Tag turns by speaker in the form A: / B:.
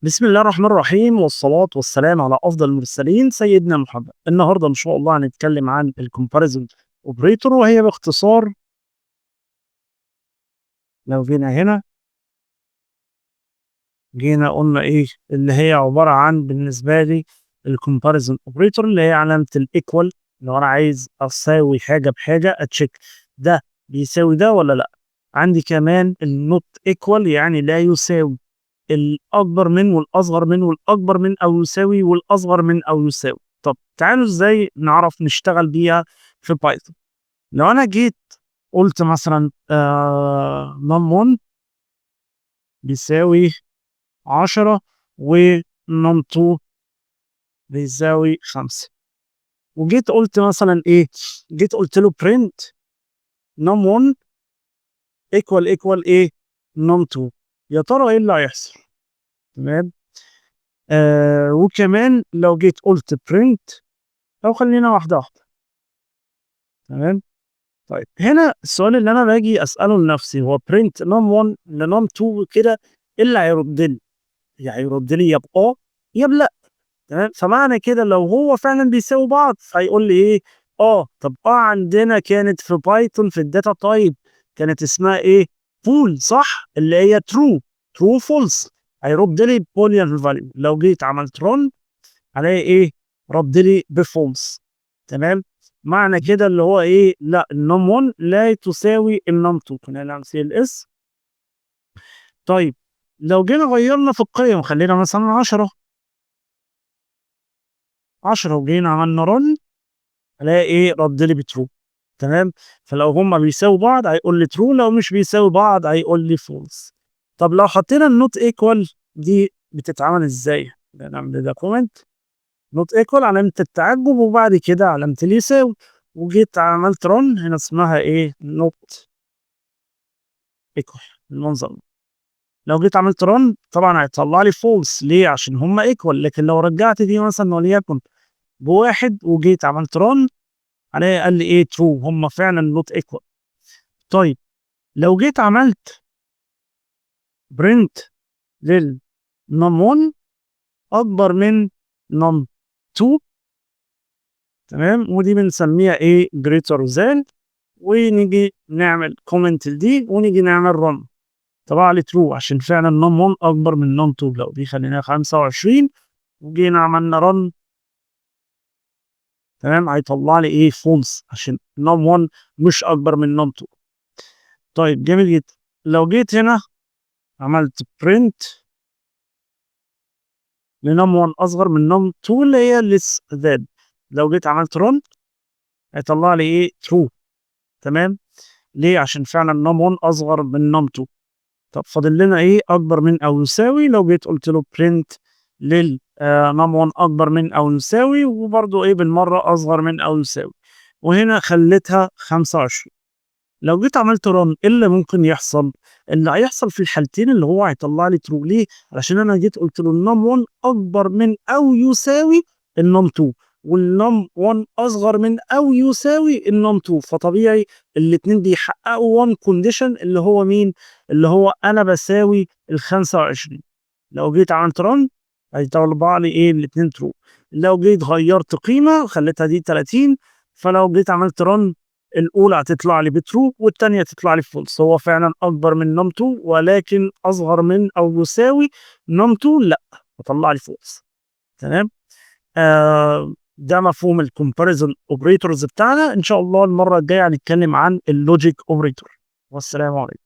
A: بسم الله الرحمن الرحيم والصلاة والسلام على أفضل المرسلين سيدنا محمد. النهارده إن شاء الله هنتكلم عن الكومباريزون اوبريتور، وهي باختصار لو جينا قلنا إيه اللي هي عبارة عن بالنسبة لي الكومباريزون اوبريتور، اللي هي علامة الإيكوال. لو أنا عايز أساوي حاجة بحاجة أتشيك ده بيساوي ده ولا لأ. عندي كمان النوت إيكوال، يعني لا يساوي، الأكبر من والأصغر من والأكبر من أو يساوي والأصغر من أو يساوي. طب تعالوا إزاي نعرف نشتغل بيها في بايثون. لو أنا جيت قلت مثلا num1 بيساوي 10 و num2 بيساوي 5، وجيت قلت مثلا إيه، جيت قلت له print num1 equal إيه num2، يا ترى إيه اللي هيحصل؟ تمام. وكمان لو جيت قلت print، أو خلينا واحدة واحدة. تمام. طيب هنا السؤال اللي انا باجي اساله لنفسي هو print num1 لnum2 كده، ايه اللي هيرد لي؟ يا هيرد لي يا باه يا بلا. تمام. فمعنى كده لو هو فعلا بيساوي بعض هيقول لي ايه؟ طب عندنا كانت في بايثون في الداتا تايب كانت اسمها ايه؟ بول، صح؟ اللي هي true false. هيرد لي بوليان فاليو. لو جيت عملت run عليه ايه؟ رد لي بفولس. تمام. معنى كده اللي هو ايه؟ لا، النم 1 لا تساوي النم 2. كنا نعمل سي ال اس. طيب لو جينا غيرنا في القيم، خلينا مثلا 10 وجينا عملنا رن، الاقي ايه؟ رد لي بترو. تمام. فلو هما بيساوي بعض هيقول لي ترو، لو مش بيساوي بعض هيقول لي فولس. طب لو حطينا النوت ايكوال دي بتتعمل ازاي؟ نعمل ده كومنت نوت ايكوال علامة التعجب وبعد كده علامة اليساوي، وجيت عملت رن. هنا اسمها ايه؟ نوت ايكوال. المنظر ده. لو جيت عملت رن طبعا هيطلع لي فولس. ليه؟ عشان هما ايكوال. لكن لو رجعت دي مثلا وليكن بواحد وجيت عملت رن عليه قال لي ايه؟ ترو، هما فعلا نوت ايكوال. طيب لو جيت عملت برنت للنم 1 اكبر من نم 2، تمام، ودي بنسميها ايه؟ جريتر ذان، ونيجي نعمل كومنت دي ونيجي نعمل رن، طبعا لي ترو عشان فعلا نون 1 اكبر من نون 2. لو دي خليناها 25 وجينا عملنا رن، تمام، هيطلع لي ايه؟ فولس، عشان نون 1 مش اكبر من نون 2. طيب جميل جدا. لو جيت هنا عملت برنت لنون 1 اصغر من نون 2 اللي هي لس ذات، لو جيت عملت رن هيطلع لي ايه؟ ترو. تمام. ليه؟ عشان فعلا نون 1 اصغر من نون 2. طب فاضل لنا ايه؟ اكبر من او يساوي. لو جيت قلت له برنت لل نم 1 اكبر من او يساوي، وبرضه ايه بالمره اصغر من او يساوي، وهنا خليتها 25. لو جيت عملت رن ايه اللي ممكن يحصل؟ اللي هيحصل في الحالتين اللي هو هيطلع لي ترو. ليه؟ علشان انا جيت قلت له النم 1 اكبر من او يساوي النم 2، والنم 1 اصغر من او يساوي النم 2، فطبيعي الاثنين بيحققوا 1 كونديشن اللي هو مين؟ اللي هو انا بساوي ال 25. لو جيت عملت رن هيطلع لي ايه؟ الاثنين ترو. لو جيت غيرت قيمه خليتها دي 30، فلو جيت عملت رن الاولى هتطلع لي بترو والثانيه تطلع لي فولس. هو فعلا اكبر من نم 2 ولكن اصغر من او يساوي نم 2 لا، هطلع لي فولس. تمام. ده مفهوم الكومباريزون اوبريتورز بتاعنا. ان شاء الله المره الجايه هنتكلم عن اللوجيك اوبريتور. والسلام عليكم.